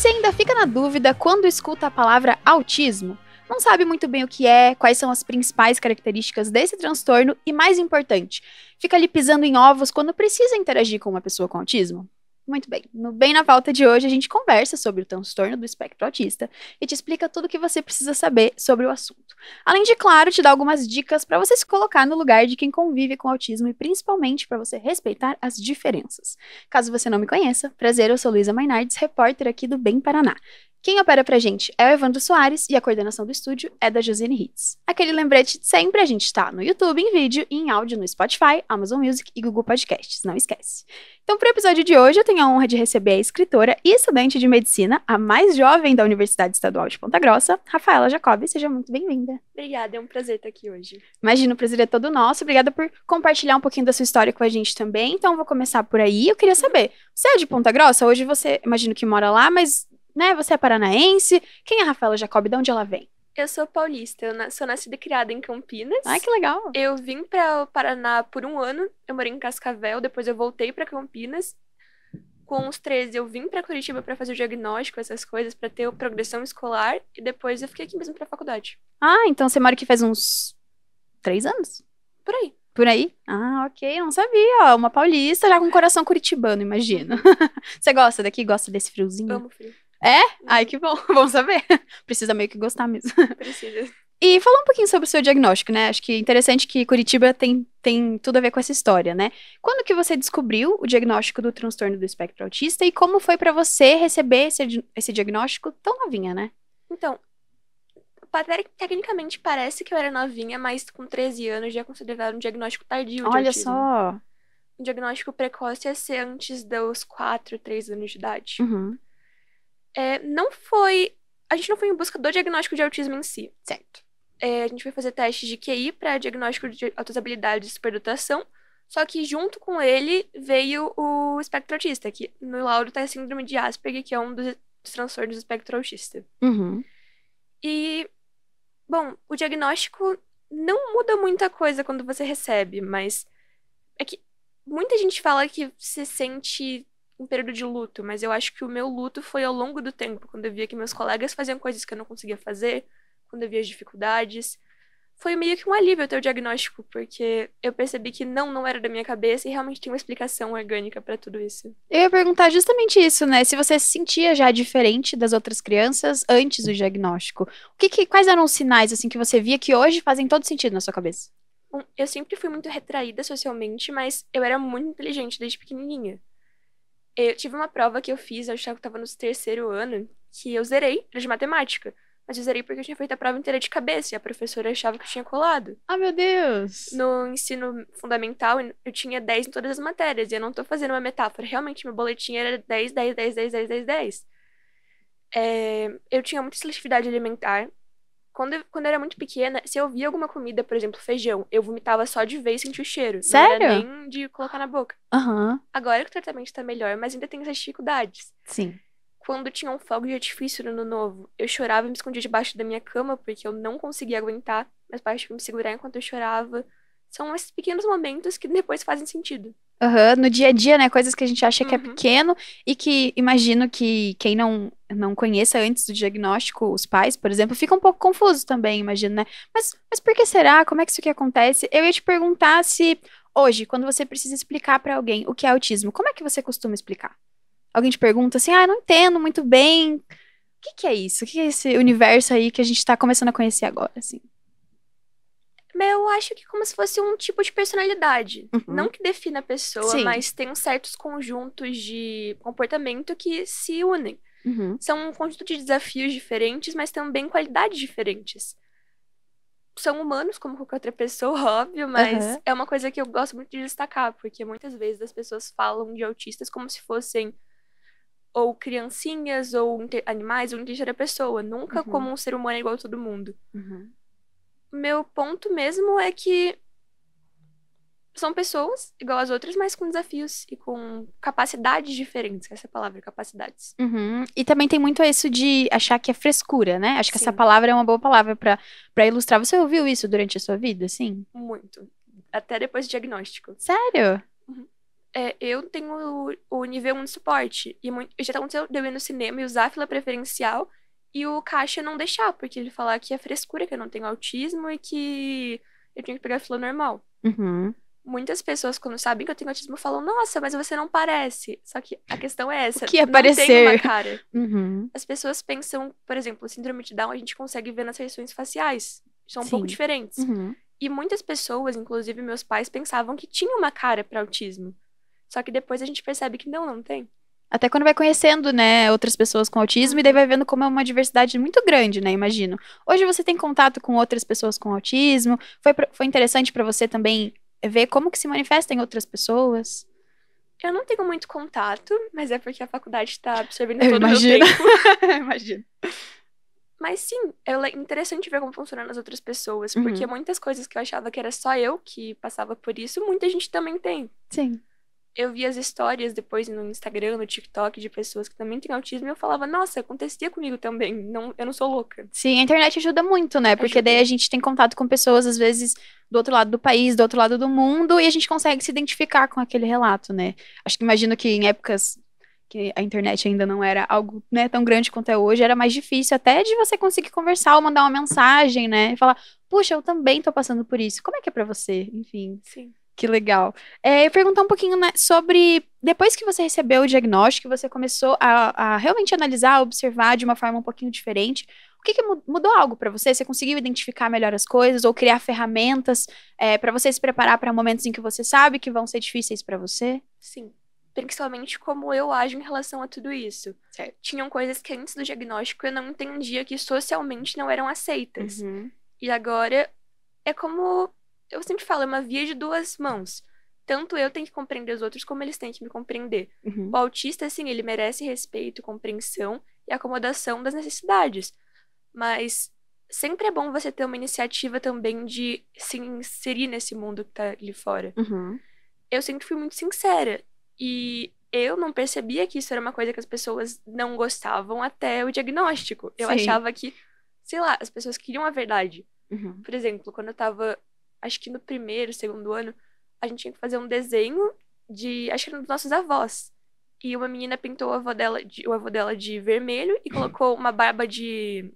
Você ainda fica na dúvida quando escuta a palavra autismo? Não sabe muito bem o que é, quais são as principais características desse transtorno e, mais importante, fica ali pisando em ovos quando precisa interagir com uma pessoa com autismo? Muito bem. No Bem na Pauta de hoje, a gente conversa sobre o transtorno do espectro autista e te explica tudo o que você precisa saber sobre o assunto. Além de, claro, te dar algumas dicas para você se colocar no lugar de quem convive com autismo e, principalmente, para você respeitar as diferenças. Caso você não me conheça, prazer, eu sou Luísa Mainardes, repórter aqui do Bem Paraná. Quem opera pra gente é o Evandro Soares e a coordenação do estúdio é da Josiane Hitz. Aquele lembrete de sempre, a gente tá no YouTube em vídeo e em áudio no Spotify, Amazon Music e Google Podcasts, não esquece. Então, pro episódio de hoje, eu tenho a honra de receber a escritora e estudante de medicina, a mais jovem da Universidade Estadual de Ponta Grossa, Rafaela Jacobi. Seja muito bem-vinda. Obrigada, é um prazer estar aqui hoje. Imagino, o prazer é todo nosso. Obrigada por compartilhar um pouquinho da sua história com a gente também. Então, vou começar por aí. Eu queria saber, você é de Ponta Grossa? Hoje você, imagino que mora lá, mas, né, você é paranaense. Quem é a Rafaela Jacobi? De onde ela vem? Eu sou paulista, sou nascida e criada em Campinas. Ai, que legal. Eu vim para o Paraná por um ano, eu morei em Cascavel, depois eu voltei para Campinas. Com os 13 eu vim para Curitiba para fazer o diagnóstico, essas coisas, para ter a progressão escolar, e depois eu fiquei aqui mesmo para faculdade. Ah, então você mora aqui faz uns 3 anos? Por aí. Por aí? Ah, ok, eu não sabia, ó, uma paulista já com coração curitibano, imagino. Você gosta daqui? Gosta desse friozinho? Amo frio. É? Ai, que bom, bom saber. Precisa meio que gostar mesmo. Precisa. E falar um pouquinho sobre o seu diagnóstico, né? Acho que é interessante que Curitiba tem tudo a ver com essa história, né? Quando que você descobriu o diagnóstico do transtorno do espectro autista e como foi pra você receber esse diagnóstico tão novinha, né? Então, tecnicamente parece que eu era novinha, mas com 13 anos já é considerado um diagnóstico tardio de Olha autismo. só. Um diagnóstico precoce ia ser antes dos 4, 3 anos de idade. Uhum. A gente não foi em busca do diagnóstico de autismo em si. Certo. A gente foi fazer testes de QI para diagnóstico de altas habilidades e superdotação, só que junto com ele veio o espectro autista, que no laudo tá a síndrome de Asperger, que é um dos transtornos do espectro autista. Uhum. E, bom, o diagnóstico não muda muita coisa quando você recebe, mas é que muita gente fala que se sente um período de luto, mas eu acho que o meu luto foi ao longo do tempo, quando eu via que meus colegas faziam coisas que eu não conseguia fazer, quando eu via as dificuldades. Foi meio que um alívio ter o diagnóstico, porque eu percebi que não era da minha cabeça e realmente tem uma explicação orgânica pra tudo isso. Eu ia perguntar justamente isso, né? Se você se sentia já diferente das outras crianças antes do diagnóstico. Quais eram os sinais, assim, que você via que hoje fazem todo sentido na sua cabeça? Bom, eu sempre fui muito retraída socialmente, mas eu era muito inteligente desde pequenininha. Eu tive uma prova que eu fiz, eu achava que estava no terceiro ano, que eu zerei, era de matemática. Mas eu zerei porque eu tinha feito a prova inteira de cabeça e a professora achava que eu tinha colado. Ah, meu Deus! No ensino fundamental, eu tinha 10 em todas as matérias. E eu não tô fazendo uma metáfora. Realmente, meu boletim era 10, 10, 10, 10, 10, 10, 10. Eu tinha muita seletividade alimentar. Quando eu era muito pequena, se eu via alguma comida, por exemplo, feijão, eu vomitava só de ver e sentir o cheiro. Sério? Não era nem de colocar na boca. Aham. Agora que o tratamento tá melhor, mas ainda tem essas dificuldades. Sim. Quando tinha um fogo de artifício no ano novo, eu chorava e me escondia debaixo da minha cama porque eu não conseguia aguentar. Meus pais tinham que me segurar enquanto eu chorava. São esses pequenos momentos que depois fazem sentido. Aham, no dia a dia, né? Coisas que a gente acha que é Uhum. pequeno e que imagino que quem não conheça antes do diagnóstico, os pais, por exemplo, fica um pouco confuso também, imagino, né? Mas por que será? Como é que isso aqui acontece? Eu ia te perguntar se hoje, quando você precisa explicar pra alguém o que é autismo, como é que você costuma explicar? Alguém te pergunta assim, não entendo muito bem. O que é isso? O que é esse universo aí que a gente tá começando a conhecer agora, assim? Eu acho que como se fosse um tipo de personalidade. Uhum. Não que defina a pessoa, Sim. mas tem uns certos conjuntos de comportamento que se unem. Uhum. São um conjunto de desafios diferentes, mas também qualidades diferentes. São humanos como qualquer outra pessoa, óbvio, mas Aham. é uma coisa que eu gosto muito de destacar, porque muitas vezes as pessoas falam de autistas como se fossem ou criancinhas, ou animais, ou em terceira pessoa. Nunca Uhum. como um ser humano igual a todo mundo. Uhum. Meu ponto mesmo é que são pessoas igual às outras, mas com desafios e com capacidades diferentes. Essa é a palavra, capacidades. Uhum. E também tem muito isso de achar que é frescura, né? Acho que essa Sim. palavra é uma boa palavra pra ilustrar. Você ouviu isso durante a sua vida, assim? Muito. Até depois do diagnóstico. Sério? Uhum. Eu tenho o nível 1 de suporte. E já aconteceu de eu ir no cinema e usar a fila preferencial e o caixa não deixar, porque ele falar que é frescura, que eu não tenho autismo e que eu tinha que pegar a fila normal. Uhum. Muitas pessoas, quando sabem que eu tenho autismo, falam, nossa, mas você não parece. Só que a questão é O essa, que é não tem uma parecer? cara. Uhum. As pessoas pensam, por exemplo, síndrome de Down, a gente consegue ver nas feições faciais. São um pouco Sim. diferentes. Uhum. E muitas pessoas, inclusive meus pais, pensavam que tinha uma cara para autismo. Só que depois a gente percebe que não tem. Até quando vai conhecendo, né, outras pessoas com autismo, e daí vai vendo como é uma diversidade muito grande, né, imagino. Hoje você tem contato com outras pessoas com autismo, foi interessante pra você também ver como que se manifesta em outras pessoas? Eu não tenho muito contato, mas é porque a faculdade está absorvendo Eu todo o meu imagino. tempo. Eu imagino. Mas sim, é interessante ver como funcionam as outras pessoas, porque Uhum. muitas coisas que eu achava que era só eu que passava por isso, muita gente também tem. Sim. Eu vi as histórias depois no Instagram, no TikTok, de pessoas que também têm autismo, e eu falava, nossa, acontecia comigo também, não, eu não sou louca. Sim, a internet ajuda muito, né? Porque daí Ajuda. a gente tem contato com pessoas, às vezes, do outro lado do país, do outro lado do mundo, e a gente consegue se identificar com aquele relato, né? Acho que imagino que em épocas que a internet ainda não era algo, né, tão grande quanto é hoje, era mais difícil até de você conseguir conversar ou mandar uma mensagem, né? E falar, puxa, eu também tô passando por isso. Como é que é pra você? Enfim. Sim. Que legal. Eu perguntar um pouquinho, né, sobre depois que você recebeu o diagnóstico, você começou a realmente analisar, observar de uma forma um pouquinho diferente. O que que mudou algo pra você? Você conseguiu identificar melhor as coisas ou criar ferramentas para você se preparar para momentos em que você sabe que vão ser difíceis pra você? Sim. Principalmente como eu ajo em relação a tudo isso. Certo. Tinham coisas que antes do diagnóstico eu não entendia que socialmente não eram aceitas. Uhum. E agora é como eu sempre falo, é uma via de duas mãos. Tanto eu tenho que compreender os outros, como eles têm que me compreender. Uhum. O autista, assim, ele merece respeito, compreensão e acomodação das necessidades. Mas sempre é bom você ter uma iniciativa também de se inserir nesse mundo que tá ali fora. Uhum. Eu sempre fui muito sincera. E eu não percebia que isso era uma coisa que as pessoas não gostavam até o diagnóstico. Eu Sim. achava que, sei lá, as pessoas queriam a verdade. Uhum. Por exemplo, quando eu tava, acho que no primeiro, segundo ano, a gente tinha que fazer um desenho de, acho que era dos nossos avós. E uma menina pintou o avô dela de vermelho e colocou uma barba de,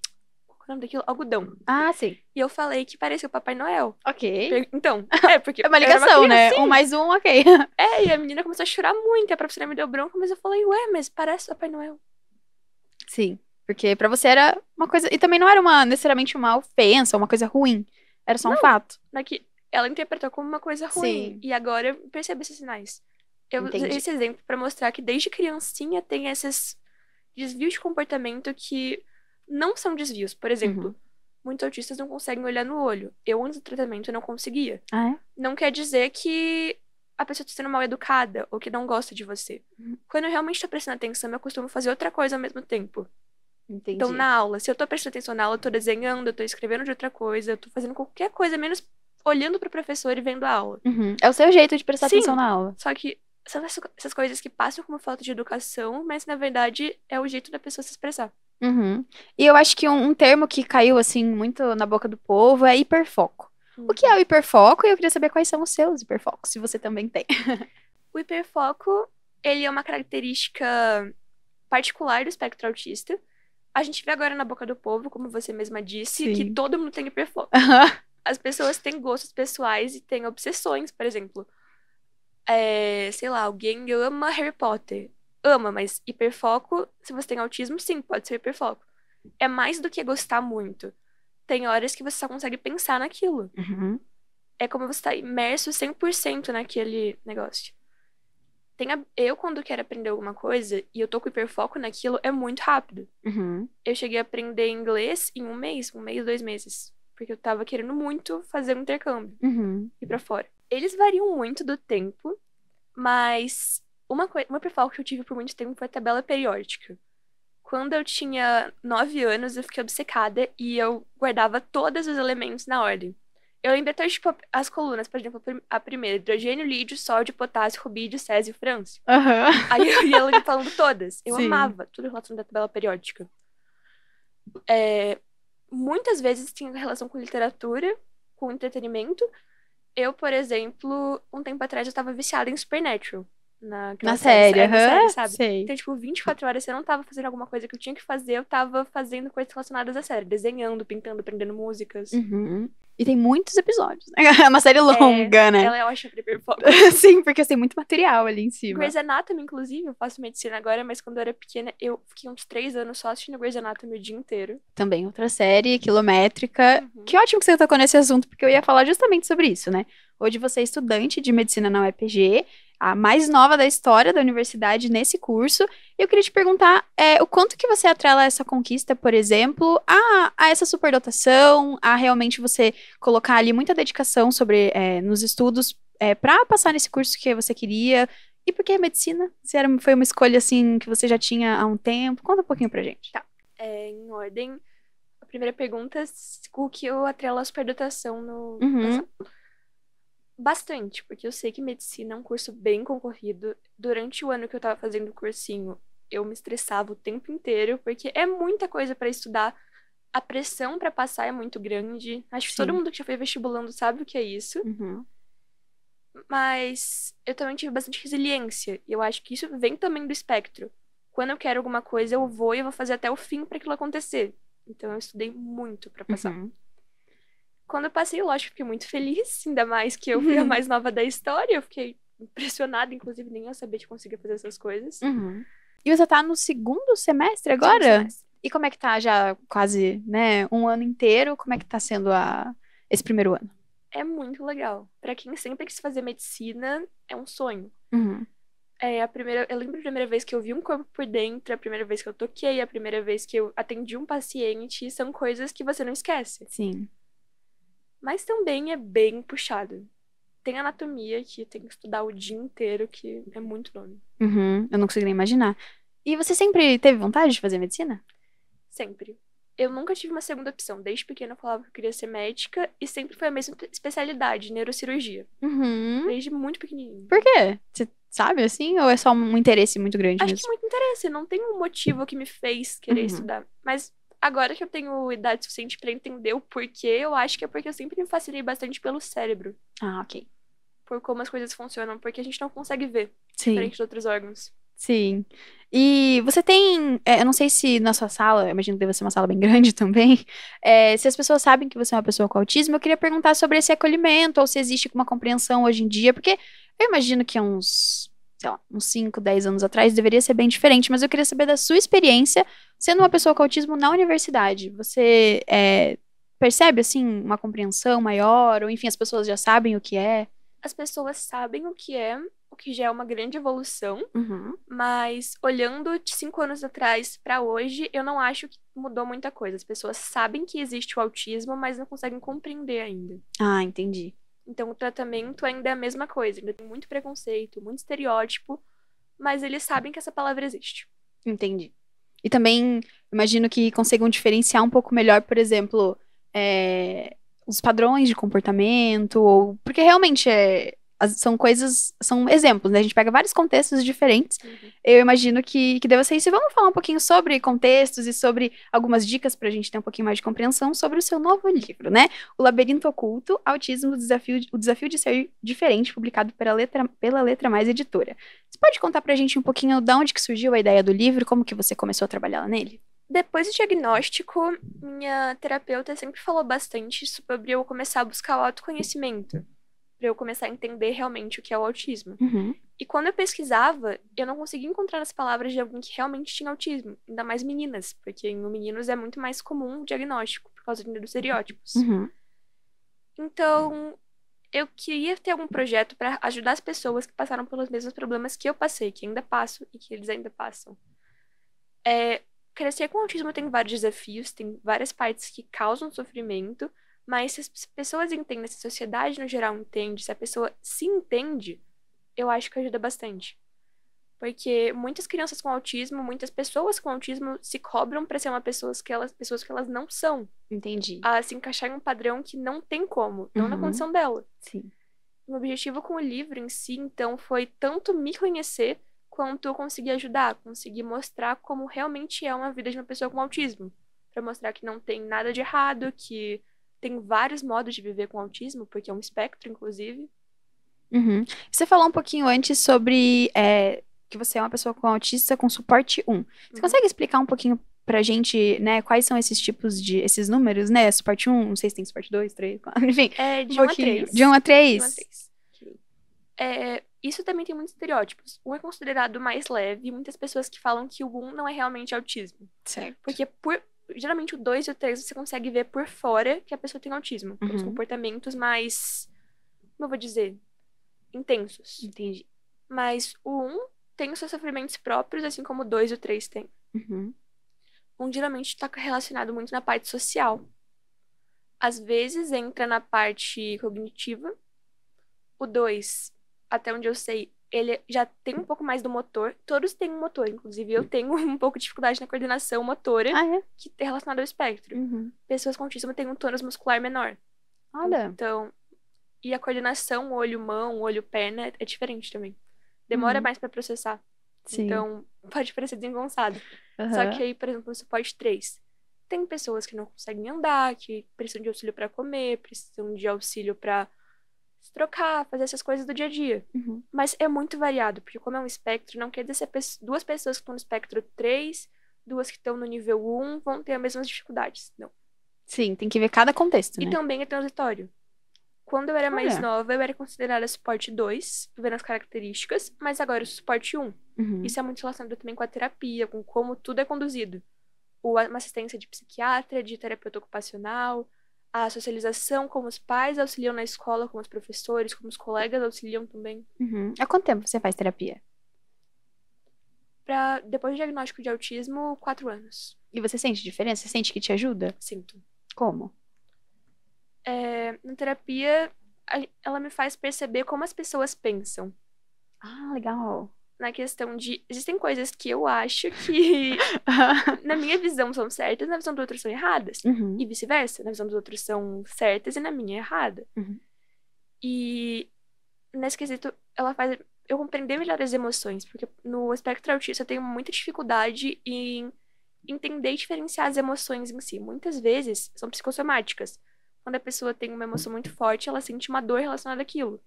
qual é o nome daquilo? Algodão. Ah, sim. E eu falei que parecia o Papai Noel. Ok. Então, porque É uma eu era uma ligação, né? criancinha. Um mais um, ok. E a menina começou a chorar muito, a professora me deu bronca, mas eu falei, ué, mas parece o Papai Noel. Sim. Porque pra você era uma coisa. E também não era necessariamente uma ofensa, uma coisa ruim. Era só um Não, fato. que ela interpretou como uma coisa ruim. Sim. E agora eu percebo esses sinais. Eu usei Entendi. esse exemplo pra mostrar que desde criancinha tem esses desvios de comportamento que não são desvios. Por exemplo, Uhum. muitos autistas não conseguem olhar no olho. Eu, antes do tratamento, não conseguia. Ah, é? Não quer dizer que a pessoa está sendo mal educada ou que não gosta de você. Uhum. Quando eu realmente estou prestando atenção, eu costumo fazer outra coisa ao mesmo tempo. Entendi. Então, na aula, se eu tô prestando atenção na aula, eu tô desenhando, eu tô escrevendo de outra coisa, eu tô fazendo qualquer coisa, menos olhando pro professor e vendo a aula. Uhum. É o seu jeito de prestar Sim. atenção na aula. Só que são essas coisas que passam como falta de educação, mas na verdade é o jeito da pessoa se expressar. Uhum. E eu acho que um termo que caiu, assim, muito na boca do povo é hiperfoco. O que é o hiperfoco? E eu queria saber quais são os seus hiperfocos, se você também tem. O hiperfoco, ele é uma característica particular do espectro autista. A gente vê agora na boca do povo, como você mesma disse, que Sim. todo mundo tem hiperfoco. As pessoas têm gostos pessoais e têm obsessões, por exemplo. Sei lá, alguém ama Harry Potter. Ama, mas hiperfoco, se você tem autismo, sim, pode ser hiperfoco. É mais do que gostar muito. Tem horas que você só consegue pensar naquilo. Uhum. É como você tá imerso 100% naquele negócio. Eu, quando quero aprender alguma coisa e eu tô com hiperfoco naquilo, é muito rápido. Uhum. Eu cheguei a aprender inglês em um mês, 2 meses. Porque eu tava querendo muito fazer um intercâmbio, Uhum. ir pra fora. Eles variam muito do tempo, mas uma hiperfoco que eu tive por muito tempo foi a tabela periódica. Quando eu tinha 9 anos, eu fiquei obcecada e eu guardava todos os elementos na ordem. Eu lembro até, tipo, as colunas, por exemplo, a primeira, hidrogênio, lídio, sódio, potássio, rubídio, césio e frâncio. Uhum. Aí eu ia falando todas. Eu Sim. amava tudo relacionado à tabela periódica. Muitas vezes tinha relação com literatura, com entretenimento. Eu, por exemplo, um tempo atrás eu estava viciada em Supernatural. naquela Na série, na aham, série, sabe? sei. Então, tipo, 24 horas, se eu não tava fazendo alguma coisa que eu tinha que fazer, eu tava fazendo coisas relacionadas à série. Desenhando, pintando, aprendendo músicas. Uhum. E tem muitos episódios. É uma série É, longa, né? ela é ótima pra hiperfoco. Sim, porque tem muito material ali em cima. Grey's Anatomy, inclusive, eu faço medicina agora, mas quando eu era pequena, eu fiquei uns 3 anos só assistindo Grey's Anatomy o dia inteiro. Também outra série, quilométrica. Uhum. Que ótimo que você tocou nesse assunto, porque eu ia falar justamente sobre isso, né? Hoje você é estudante de medicina na UEPG, a mais nova da história da universidade nesse curso. E eu queria te perguntar o quanto que você atrela essa conquista, por exemplo, a essa superdotação, a realmente você colocar ali muita dedicação nos estudos para passar nesse curso que você queria. E por que medicina? Foi uma escolha assim que você já tinha há um tempo? Conta um pouquinho pra gente. Tá. Em ordem, a primeira pergunta, o que eu atrelo à superdotação no Uhum, bastante, porque eu sei que medicina é um curso bem concorrido. Durante o ano que eu tava fazendo o cursinho, eu me estressava o tempo inteiro, porque é muita coisa pra estudar. A pressão pra passar é muito grande. Acho que todo sim. mundo que já foi vestibulando sabe o que é isso. Uhum. Mas eu também tive bastante resiliência. E eu acho que isso vem também do espectro. Quando eu quero alguma coisa, eu vou e eu vou fazer até o fim pra aquilo acontecer. Então eu estudei muito pra passar. Uhum. Quando eu passei, lógico, fiquei muito feliz, ainda mais que eu fui a mais nova da história. Eu fiquei impressionada, inclusive nem eu sabia que conseguia fazer essas coisas. Uhum. E você tá no segundo semestre Segundo agora? semestre. E como é que tá já quase, né, um ano inteiro? Como é que tá sendo esse primeiro ano? É muito legal. Pra quem sempre quis fazer medicina, é um sonho. Uhum. Eu lembro a primeira vez que eu vi um corpo por dentro, a primeira vez que eu toquei, a primeira vez que eu atendi um paciente, são coisas que você não esquece. Sim. Mas também é bem puxado. Tem anatomia que tem que estudar o dia inteiro, que é muito nome. Uhum. Eu não consigo nem imaginar. E você sempre teve vontade de fazer medicina? Sempre. Eu nunca tive uma segunda opção. Desde pequena eu falava que eu queria ser médica e sempre foi a mesma especialidade, neurocirurgia. Uhum. Desde muito pequenininho. Por quê? Você sabe assim? Ou é só um interesse muito grande Acho que mesmo? muito interesse. Não tem um motivo que me fez querer Uhum. estudar. Mas agora que eu tenho idade suficiente pra entender o porquê, eu acho que é porque eu sempre me fascinei bastante pelo cérebro. Ah, ok. Por como as coisas funcionam. Porque a gente não consegue ver, Sim. diferente de outros órgãos. Sim. E você tem, eu não sei se na sua sala, eu imagino que deve ser uma sala bem grande também, se as pessoas sabem que você é uma pessoa com autismo, eu queria perguntar sobre esse acolhimento, ou se existe uma compreensão hoje em dia, porque eu imagino que há uns, sei lá, uns 5, 10 anos atrás deveria ser bem diferente, mas eu queria saber da sua experiência sendo uma pessoa com autismo na universidade. Você percebe, assim, uma compreensão maior, ou enfim, as pessoas já sabem o que é? As pessoas sabem o que já é uma grande evolução. Uhum. Mas olhando de 5 anos atrás pra hoje, eu não acho que mudou muita coisa. As pessoas sabem que existe o autismo, mas não conseguem compreender ainda. Ah, entendi. Então o tratamento ainda é a mesma coisa, ainda tem muito preconceito, muito estereótipo, mas eles sabem que essa palavra existe. Entendi. E também imagino que consigam diferenciar um pouco melhor, por exemplo, os padrões de comportamento, ou porque realmente são coisas, são exemplos, né? A gente pega vários contextos diferentes. Uhum. Eu imagino que deva ser isso. E vamos falar um pouquinho sobre contextos e sobre algumas dicas para a gente ter um pouquinho mais de compreensão sobre o seu novo livro, né? O Labirinto Oculto, Autismo, o desafio de ser diferente, publicado pela Letra Mais Editora. Você pode contar pra gente um pouquinho de onde que surgiu a ideia do livro, como que você começou a trabalhar nele? Depois do diagnóstico, minha terapeuta sempre falou bastante sobre eu começar a buscar o autoconhecimento, para eu começar a entender realmente o que é o autismo. Uhum. E quando eu pesquisava, eu não conseguia encontrar as palavras de alguém que realmente tinha autismo, ainda mais meninas, porque em meninos é muito mais comum o diagnóstico, por causa dos estereótipos. Uhum. Então, eu queria ter algum projeto para ajudar as pessoas que passaram pelos mesmos problemas que eu passei, que ainda passo e que eles ainda passam. Crescer com autismo tem vários desafios, tem várias partes que causam sofrimento, mas se as pessoas entendem, se a sociedade no geral entende, se a pessoa se entende, eu acho que ajuda bastante. Porque muitas crianças com autismo, muitas pessoas com autismo se cobram para ser pessoas que elas não são, Entendi. a se encaixar em um padrão que não tem como, não na Uhum. condição dela. Sim. O objetivo com o livro em si, então, foi tanto me conhecer quanto eu conseguir ajudar, conseguir mostrar como realmente é uma vida de uma pessoa com autismo. Para mostrar que não tem nada de errado, que tem vários modos de viver com autismo, porque é um espectro, inclusive. Uhum. Você falou um pouquinho antes sobre que você é uma pessoa com autista com suporte 1. Você Uhum. consegue explicar um pouquinho pra gente, né, quais são esses tipos esses números, né? Suporte 1, não sei se tem suporte 2, 3, 4, enfim, É um de 1 a pouquinho. De 1 3. a De 1 a 3. 3. Isso também tem muitos estereótipos. Um é considerado mais leve, e muitas pessoas que falam que o 1 não é realmente autismo. Certo. Porque geralmente o 2 e o 3 você consegue ver por fora que a pessoa tem autismo. Pelos Uhum. comportamentos mais, como eu vou dizer, intensos. Entendi. Mas o 1 tem os seus sofrimentos próprios, assim como o 2 e o 3 têm. Uhum. Um geralmente está relacionado muito na parte social. Às vezes entra na parte cognitiva. O 2, até onde eu sei, ele já tem um pouco mais do motor. Todos têm um motor, inclusive eu tenho um pouco de dificuldade na coordenação motora, Ah, é? que é relacionada ao espectro. Uhum. Pessoas com autismo têm um tônus muscular menor. Olha. Então, e a coordenação olho-mão, olho-perna é diferente também. Demora Uhum. mais pra processar. Sim. Então, pode parecer desengonçado. Só que Aham. aí, por exemplo, no suporte 3, tem pessoas que não conseguem andar, que precisam de auxílio pra comer, precisam de auxílio pra se trocar, fazer essas coisas do dia a dia. Uhum. Mas é muito variado, porque como é um espectro, não quer dizer que duas pessoas que estão no espectro 3, duas que estão no nível 1 vão ter as mesmas dificuldades. Não. Sim, tem que ver cada contexto, E né? também é transitório. Quando eu era mais Olha. nova, eu era considerada suporte 2, vendo as características, mas agora eu sou suporte 1. Uhum. Isso é muito relacionado também com a terapia, com como tudo é conduzido. Uma assistência de psiquiatra, de terapeuta ocupacional, a socialização, como os pais auxiliam na escola, como os professores, como os colegas auxiliam também. Uhum. Há quanto tempo você faz terapia? Depois do diagnóstico de autismo, 4 anos. E você sente diferença? Você sente que te ajuda? Sinto. Como? Na terapia, ela me faz perceber como as pessoas pensam. Ah, legal. Na questão de. Existem coisas que eu acho que, na minha visão, são certas, na visão do outro são erradas. Uhum. E vice-versa. Na visão dos outros são certas e na minha é errada. Uhum. E nesse quesito, ela faz eu compreender melhor as emoções. Porque no espectro autista eu tenho muita dificuldade em entender e diferenciar as emoções em si. Muitas vezes são psicossomáticas. Quando a pessoa tem uma emoção muito forte, ela sente uma dor relacionada àquilo.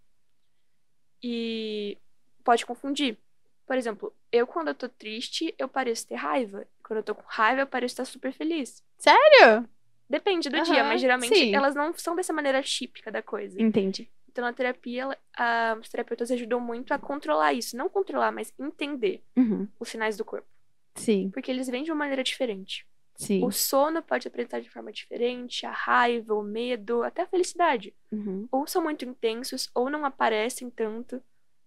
E pode confundir. Por exemplo, quando eu tô triste, eu pareço ter raiva. Quando eu tô com raiva, eu pareço estar super feliz. Sério? Depende do dia, mas Aham, geralmente sim. elas não são dessa maneira típica da coisa. Entendi. Então, na terapia, os terapeutas ajudam muito a controlar isso. Não controlar, mas entender Uhum. os sinais do corpo. Sim, Porque eles vêm de uma maneira diferente. O sim. sono pode apresentar de forma diferente, a raiva, o medo, até a felicidade. Uhum. Ou são muito intensos, ou não aparecem tanto.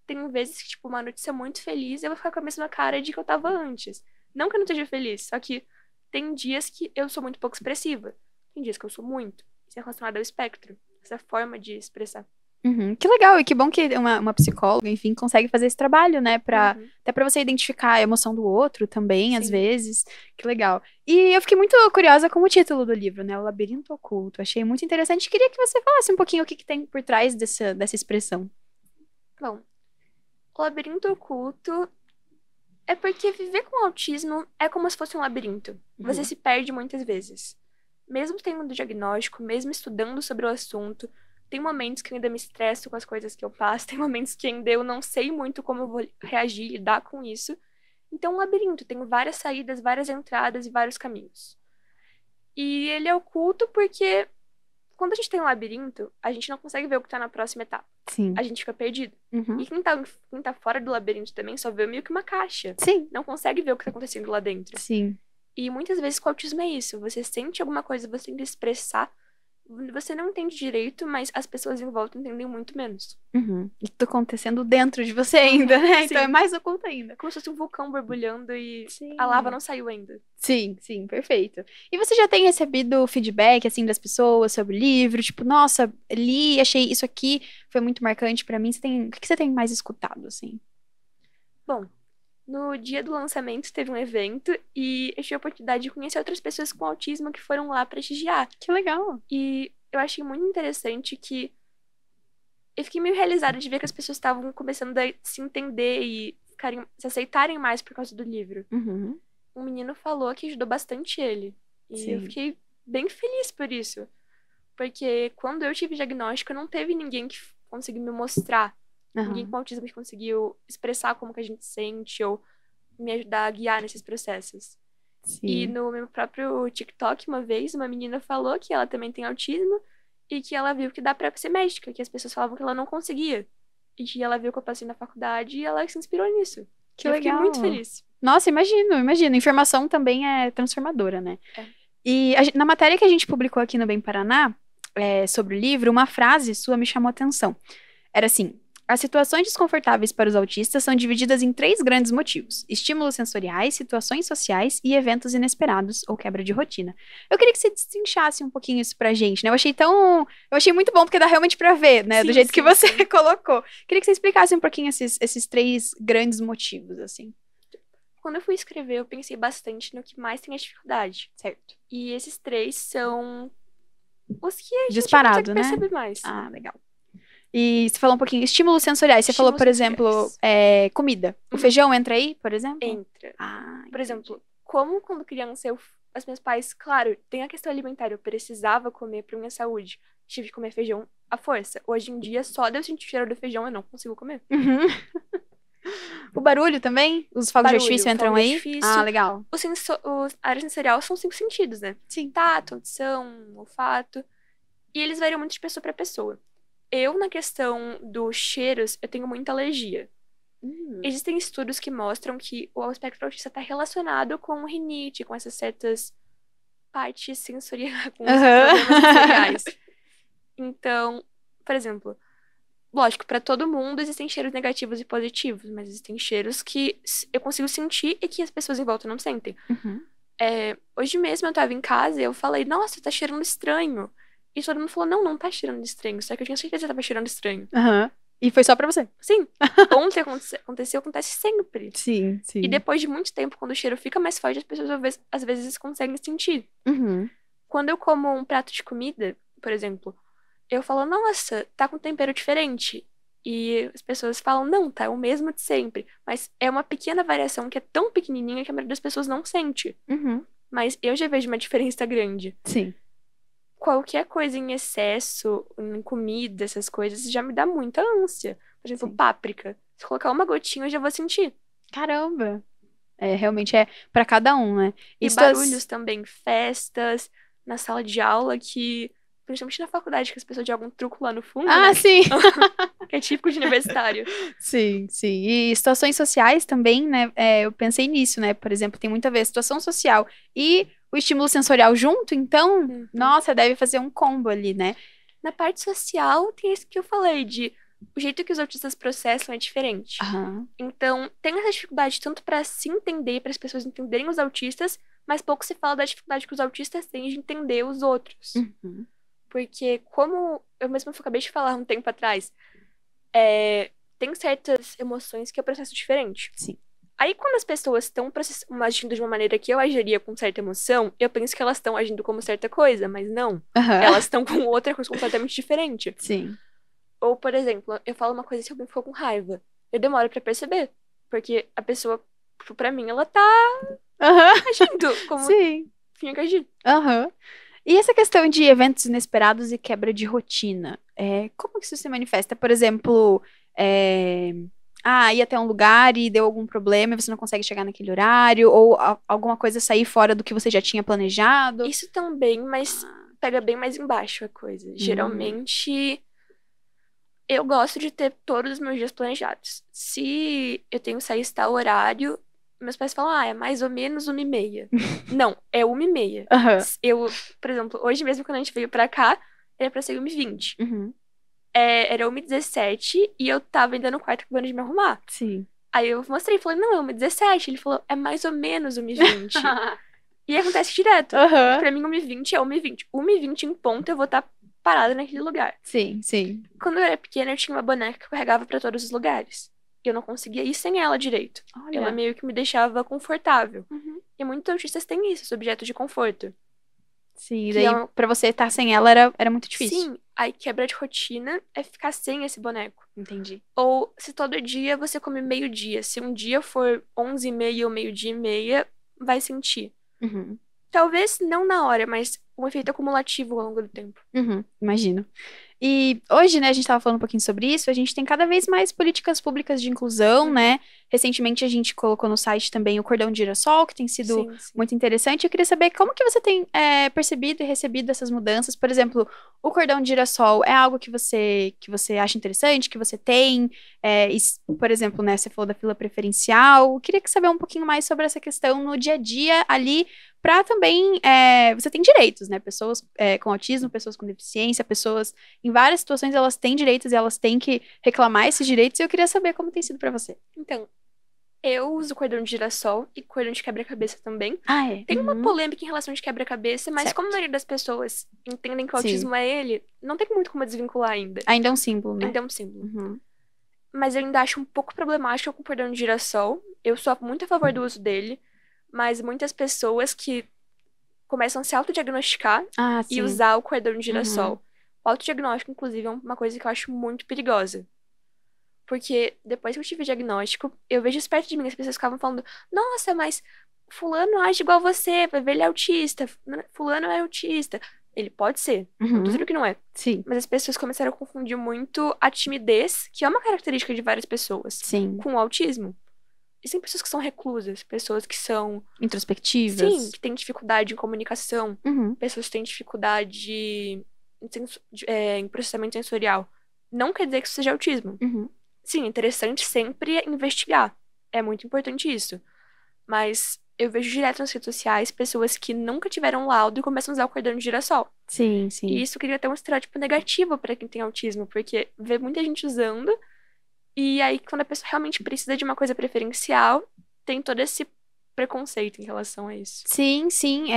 Tem vezes que, tipo, uma notícia muito feliz, eu vou ficar com a mesma cara de que eu tava antes. Não que eu não esteja feliz, só que tem dias que eu sou muito pouco expressiva. Tem dias que eu sou muito. Isso é relacionado ao espectro. Essa forma de expressar. Uhum. Que legal, e que bom que uma psicóloga, enfim, consegue fazer esse trabalho, né? Uhum, Até pra você identificar a emoção do outro também, às sim. vezes. Que legal. E eu fiquei muito curiosa com o título do livro, né? O Labirinto Oculto. Achei muito interessante. Queria que você falasse um pouquinho o que tem por trás dessa expressão. Bom, o labirinto oculto é porque viver com autismo é como se fosse um labirinto. Você Uhum. se perde muitas vezes. Mesmo tendo o diagnóstico, mesmo estudando sobre o assunto, tem momentos que eu ainda me estresso com as coisas que eu passo, tem momentos que ainda eu não sei muito como eu vou reagir, lidar com isso. Então, um labirinto tem várias saídas, várias entradas e vários caminhos. E ele é oculto porque quando a gente tem um labirinto, a gente não consegue ver o que tá na próxima etapa. Sim. A gente fica perdido. Uhum. E quem tá fora do labirinto também só vê meio que uma caixa. Sim. Não consegue ver o que tá acontecendo lá dentro. Sim. E muitas vezes com o autismo é isso. Você sente alguma coisa, você tem que expressar. Você não entende direito, mas as pessoas em volta entendem muito menos. Uhum. E tudo acontecendo dentro de você ainda, né? Então é Sim. mais oculto ainda. Como se fosse um vulcão borbulhando e Sim. a lava não saiu ainda. Sim, sim, perfeito. E você já tem recebido feedback, assim, das pessoas sobre o livro? Tipo, nossa, li, achei isso aqui, foi muito marcante pra mim. O que você tem mais escutado, assim? Bom, no dia do lançamento teve um evento e eu tive a oportunidade de conhecer outras pessoas com autismo que foram lá prestigiar. Que legal. E eu achei muito interessante que eu fiquei meio realizada de ver que as pessoas estavam começando a se entender e se aceitarem mais por causa do livro. Uhum. Um menino falou que ajudou bastante ele. E eu Sim. fiquei bem feliz por isso. Porque quando eu tive diagnóstico, não teve ninguém que conseguiu me mostrar Ninguém Aham. com autismo que conseguiu expressar como que a gente sente ou me ajudar a guiar nesses processos. E Sim. no meu próprio TikTok, uma vez, uma menina falou que ela também tem autismo e que ela viu que dá pra ser médica, que as pessoas falavam que ela não conseguia. E que ela viu que eu passei na faculdade e ela se inspirou nisso. Que E eu fiquei muito legal. feliz. Nossa, imagino, imagino. Informação também é transformadora, né? É. E na matéria que a gente publicou aqui no Bem Paraná, sobre o livro, uma frase sua me chamou a atenção. Era assim: as situações desconfortáveis para os autistas são divididas em três grandes motivos: estímulos sensoriais, situações sociais e eventos inesperados ou quebra de rotina. Eu queria que você destrinchasse um pouquinho isso pra gente, né? Eu achei muito bom porque dá realmente pra ver, né? Do Sim, jeito que sim, você sim. colocou. Queria que você explicasse um pouquinho esses três grandes motivos, assim. Quando eu fui escrever, eu pensei bastante no que mais tem a dificuldade. Certo. E esses três são os que a gente consegue Disparado, né? perceber mais. Ah, legal. E você falou um pouquinho, estímulos sensoriais. Você falou, Estímulos por exemplo, sensoriais. comida. O Uhum. feijão entra aí, por exemplo? Entra. Ah, Por entendi. exemplo, como quando criança, os meus pais, claro, tem a questão alimentar, eu precisava comer pra minha saúde. Tive que comer feijão à força. Hoje em dia, só de eu sentir o cheiro do feijão, eu não consigo comer. Uhum. O barulho também? Os fogos de Barulho, artifício fogo entram de aí? Ah, artifício. legal. A área sensorial são 5 sentidos, né? Sim. Tato, audição, olfato. E eles variam muito de pessoa pra pessoa. Eu, na questão dos cheiros, eu tenho muita alergia. Existem estudos que mostram que o espectro autista está relacionado com rinite, com essas certas partes sensoriais, com os problemas Aham. sensoriais. Então, por exemplo, lógico, para todo mundo existem cheiros negativos e positivos, mas existem cheiros que eu consigo sentir e que as pessoas em volta não sentem. Uhum. Hoje mesmo eu tava em casa e eu falei, nossa, tá cheirando estranho. E todo mundo falou, não, não tá cheirando estranho. Só que eu tinha certeza que tava cheirando estranho. Aham. E foi só pra você? Sim, ontem aconteceu, acontece sempre. Sim, E sim. depois de muito tempo, quando o cheiro fica mais forte, as pessoas às vezes conseguem sentir. Uhum. Quando eu como um prato de comida, por exemplo, eu falo, nossa, tá com tempero diferente. E as pessoas falam, não, tá, é o mesmo de sempre. Mas é uma pequena variação que é tão pequenininha que a maioria das pessoas não sente. Uhum. Mas eu já vejo uma diferença grande. Sim. Qualquer coisa em excesso, em comida, essas coisas, já me dá muita ânsia. Por exemplo, Sim. páprica. Se colocar uma gotinha, eu já vou sentir. Caramba. Realmente é pra cada um, né? E Isso barulhos também, festas, na sala de aula, que, principalmente na faculdade, que as pessoas jogam truco lá no fundo, Ah, né? sim. Que é típico de universitário. Sim, sim. E situações sociais também, né? Eu pensei nisso, né? Por exemplo, tem muito a ver situação social e o estímulo sensorial junto, então, Uhum. nossa, deve fazer um combo ali, né? Na parte social, tem isso que eu falei, de o jeito que os autistas processam é diferente. Aham. Então, tem essa dificuldade tanto para se entender, para as pessoas entenderem os autistas, mas pouco se fala da dificuldade que os autistas têm de entender os outros. Uhum. Porque, como eu mesma acabei de falar um tempo atrás, tem certas emoções que é um processo diferente. Sim. Aí, quando as pessoas estão agindo de uma maneira que eu agiria com certa emoção, eu penso que elas estão agindo como certa coisa, mas não. Aham. Elas estão com outra coisa completamente diferente. Sim. Ou, por exemplo, eu falo uma coisa e alguém ficou com raiva. Eu demoro pra perceber. Porque a pessoa, pra mim, ela tá Aham. agindo como Sim. tinha que agir. Aham. E essa questão de eventos inesperados e quebra de rotina, como que isso se manifesta? Por exemplo, é, ir até um lugar e deu algum problema e você não consegue chegar naquele horário, ou alguma coisa sair fora do que você já tinha planejado. Isso também, mas pega bem mais embaixo a coisa. Hum. Geralmente, eu gosto de ter todos os meus dias planejados. Se eu tenho que sair tal horário, meus pais falam, é mais ou menos 1h30. Não, é 1h30. Aham. Por exemplo, hoje mesmo quando a gente veio pra cá, era pra ser 1h20. Uhum. Era 1h17 e eu tava ainda no quarto acabando de me arrumar. Sim. Aí eu mostrei, falei, não, é 1h17. Ele falou, é mais ou menos 1h20. E acontece direto. Aham. Pra mim, 1h20 é 1h20. 1h20 em ponto, eu vou estar parada naquele lugar. Sim, sim. Quando eu era pequena, eu tinha uma boneca que eu carregava pra todos os lugares. E eu não conseguia ir sem ela direito. Ela Olha. meio que me deixava confortável. Uhum. E muitos autistas têm isso, esse objeto de conforto. Sim, e Que é daí pra você estar sem ela era muito difícil. Sim, aí quebra de rotina é ficar sem esse boneco. Entendi. Ou se todo dia você come meio-dia. Se um dia for 11h30 ou meio-dia e meia, vai sentir. Uhum. Talvez não na hora, mas um efeito acumulativo ao longo do tempo. Uhum. Imagino. E hoje, né, a gente estava falando um pouquinho sobre isso, a gente tem cada vez mais políticas públicas de inclusão, né? Recentemente a gente colocou no site também o Cordão de Girassol, que tem sido Sim, sim. muito interessante. Eu queria saber como que você tem percebido e recebido essas mudanças. Por exemplo, o Cordão de Girassol é algo que você acha interessante, que você tem? Por exemplo, né, você falou da fila preferencial. Eu queria saber um pouquinho mais sobre essa questão no dia a dia ali, para também, você tem direitos, né? Pessoas com autismo, pessoas com deficiência, pessoas em várias situações elas têm direitos e elas têm que reclamar esses direitos. E eu queria saber como tem sido pra você. Então, eu uso cordão de girassol e cordão de quebra-cabeça também. Ah, é? Tem uma Uhum. polêmica em relação de quebra-cabeça, mas como a Certo. maioria das pessoas entendem que o Sim. autismo é ele, não tem muito como desvincular ainda. Ainda é um símbolo, né? Ainda é um símbolo. Uhum. Mas eu ainda acho um pouco problemático com o cordão de girassol. Eu sou muito a favor do uso dele, mas muitas pessoas que começam a se autodiagnosticar Ah, e sim. usar o cordão de Uhum. girassol. O autodiagnóstico, inclusive, é uma coisa que eu acho muito perigosa. Porque depois que eu tive o diagnóstico, eu vejo isso perto de mim, as pessoas ficavam falando: Nossa, mas fulano age igual você, vai ver ele é autista, fulano é autista. Ele pode ser, não tô Uhum. dizendo que não é. Sim. Mas as pessoas começaram a confundir muito a timidez, que é uma característica de várias pessoas, Sim. com o autismo. E tem pessoas que são reclusas, pessoas que são, sim, Introspectivas. que têm dificuldade em comunicação, Uhum. pessoas que têm dificuldade em processamento sensorial. Não quer dizer que isso seja autismo. Uhum. Sim, é interessante sempre investigar. É muito importante isso. Mas eu vejo direto nas redes sociais pessoas que nunca tiveram laudo e começam a usar o cordão de girassol. Sim, E sim. isso cria até um estereótipo negativo para quem tem autismo, porque vê muita gente usando, e aí quando a pessoa realmente precisa de uma coisa preferencial, tem todo esse preconceito em relação a isso. Sim, sim.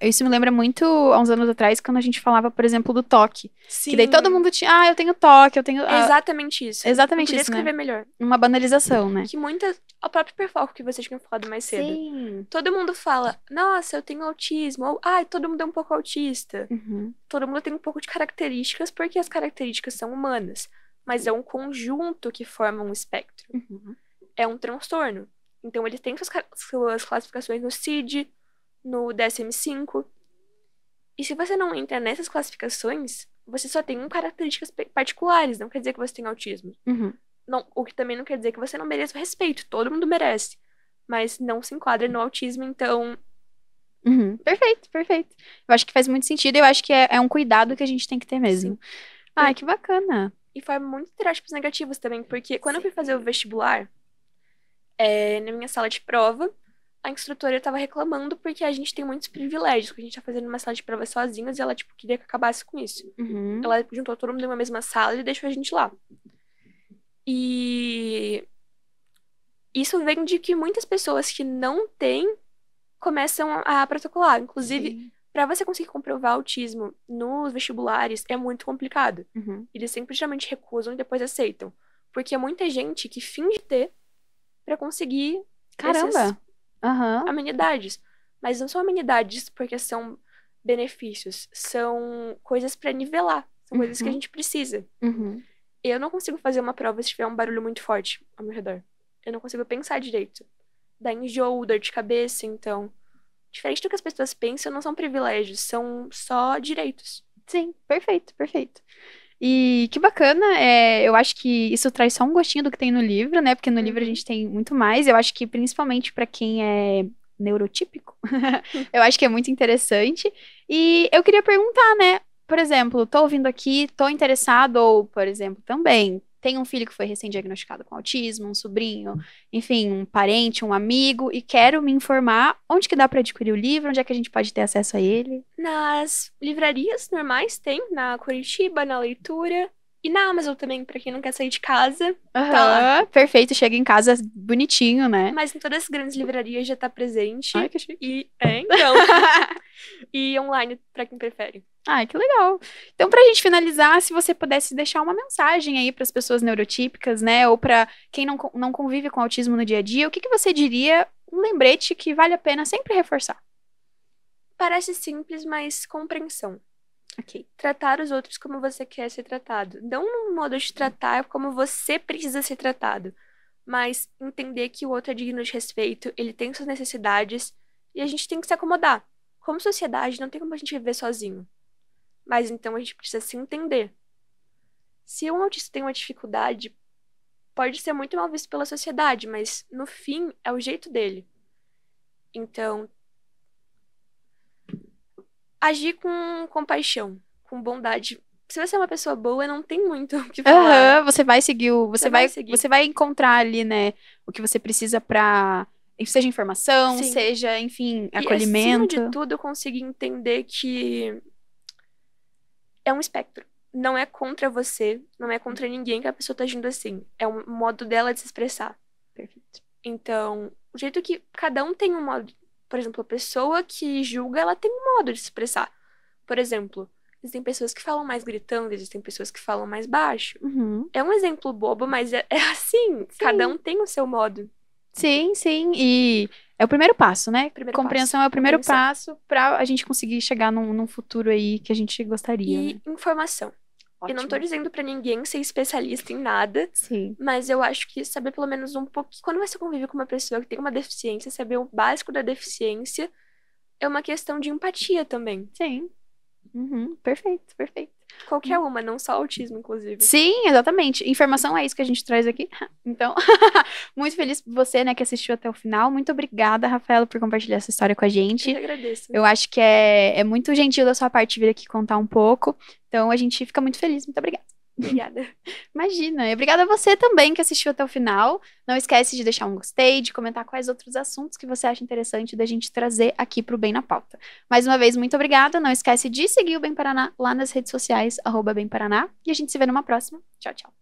Isso me lembra muito há uns anos atrás, quando a gente falava, por exemplo, do toque. Que daí todo Sim, mundo tinha, eu tenho toque, eu tenho. é exatamente isso. Não Exatamente podia isso, né? escrever melhor. Uma banalização, né? Que muitas. O próprio hiperfoco que você tinha falado mais cedo. Sim. Todo mundo fala, nossa, eu tenho autismo, ou todo mundo é um pouco autista. Uhum. Todo mundo tem um pouco de características, porque as características são humanas, mas é um conjunto que forma um espectro. Uhum. É um transtorno. Então ele tem suas classificações no CID, no DSM-5. E se você não entra nessas classificações, você só tem características particulares, não quer dizer que você tem autismo. Uhum. Não, o que também não quer dizer que você não mereça o respeito, todo mundo merece. Mas não se enquadra no autismo, então. Uhum. Perfeito, perfeito. Eu acho que faz muito sentido e eu acho que é um cuidado que a gente tem que ter mesmo. Sim. Ai, que bacana. E forma muitos estereótipos negativos também, porque quando eu fui fazer o vestibular, na minha sala de prova, a instrutora estava reclamando porque a gente tem muitos privilégios, que a gente tá fazendo uma sala de prova sozinhos e ela, tipo, queria que acabasse com isso. Uhum. Ela juntou todo mundo em uma mesma sala e deixou a gente lá. E isso vem de que muitas pessoas que não têm começam a protocolar. Inclusive, Sim. para você conseguir comprovar autismo nos vestibulares é muito complicado. Uhum. Eles sempre geralmente recusam e depois aceitam. Porque é muita gente que finge ter para conseguir essas Caramba. Aham. amenidades. Mas não são amenidades porque são benefícios, são coisas para nivelar, são coisas que a Uhum. gente precisa. Uhum. Eu não consigo fazer uma prova se tiver um barulho muito forte ao meu redor. Eu não consigo pensar direito. Dá enjoo, dor de cabeça, então. Diferente do que as pessoas pensam, não são privilégios, são só direitos. Sim, perfeito, perfeito. E que bacana, eu acho que isso traz só um gostinho do que tem no livro, né? Porque no livro a Uhum. gente tem muito mais. Eu acho que principalmente para quem é neurotípico, eu acho que é muito interessante. E eu queria perguntar, né? Por exemplo, tô ouvindo aqui, tô interessado, ou, por exemplo, também tem um filho que foi recém-diagnosticado com autismo, um sobrinho, enfim, um parente, um amigo, e quero me informar onde que dá para adquirir o livro, onde é que a gente pode ter acesso a ele. Nas livrarias normais tem, na Curitiba, na Leitura. E na Amazon também, pra quem não quer sair de casa, tá lá. Aham, perfeito, chega em casa bonitinho, né? Mas em todas as grandes livrarias já tá presente. Ai, que chique. Então. E online, pra quem prefere. Ai, que legal. Então, pra gente finalizar, se você pudesse deixar uma mensagem aí para as pessoas neurotípicas, né, ou para quem não convive com autismo no dia a dia, o que que você diria? Um lembrete que vale a pena sempre reforçar. Parece simples, mas compreensão. Ok. Tratar os outros como você quer ser tratado. Não num modo de tratar como você precisa ser tratado, mas entender que o outro é digno de respeito, ele tem suas necessidades e a gente tem que se acomodar. Como sociedade, não tem como a gente viver sozinho. Mas então a gente precisa se entender. Se um autista tem uma dificuldade, pode ser muito mal visto pela sociedade, mas no fim é o jeito dele. Então, agir com compaixão, com bondade. Se você é uma pessoa boa, não tem muito o que falar. Aham, você vai seguir Você vai seguir. você vai encontrar ali, né, o que você precisa pra, seja informação, Sim. seja, enfim, E acima acolhimento. de tudo, eu consegui entender que é um espectro. Não é contra você, não é contra ninguém que a pessoa tá agindo assim. É um modo dela de se expressar. Perfeito. Então, o jeito que cada um tem um modo. Por exemplo, a pessoa que julga, ela tem um modo de se expressar. Por exemplo, existem pessoas que falam mais gritando, existem pessoas que falam mais baixo. Uhum. É um exemplo bobo, mas é assim. Cada um tem o seu modo. Sim, sim. E é o primeiro passo, né? Primeiro Compreensão passo. é o primeiro Compreensão. passo pra a gente conseguir chegar num futuro aí que a gente gostaria, E né? informação. Eu não tô Ótimo. dizendo pra ninguém ser especialista em nada, Sim. mas eu acho que saber pelo menos um pouquinho. Quando você convive com uma pessoa que tem uma deficiência, saber o básico da deficiência é uma questão de empatia também. Sim. Uhum. Perfeito, perfeito. Qualquer uma, não só autismo, inclusive. Sim, exatamente. Informação é isso que a gente traz aqui. Então, muito feliz por você, né, que assistiu até o final. Muito obrigada, Rafaela, por compartilhar essa história com a Eu gente. que agradeço. Eu acho que é muito gentil da sua parte vir aqui contar um pouco. Então, a gente fica muito feliz. Muito obrigada. Obrigada. Imagina. E obrigada a você também que assistiu até o final. Não esquece de deixar um gostei, de comentar quais outros assuntos que você acha interessante da gente trazer aqui pro Bem na Pauta. Mais uma vez, muito obrigada. Não esquece de seguir o Bem Paraná lá nas redes sociais, @BemParaná. E a gente se vê numa próxima. Tchau, tchau.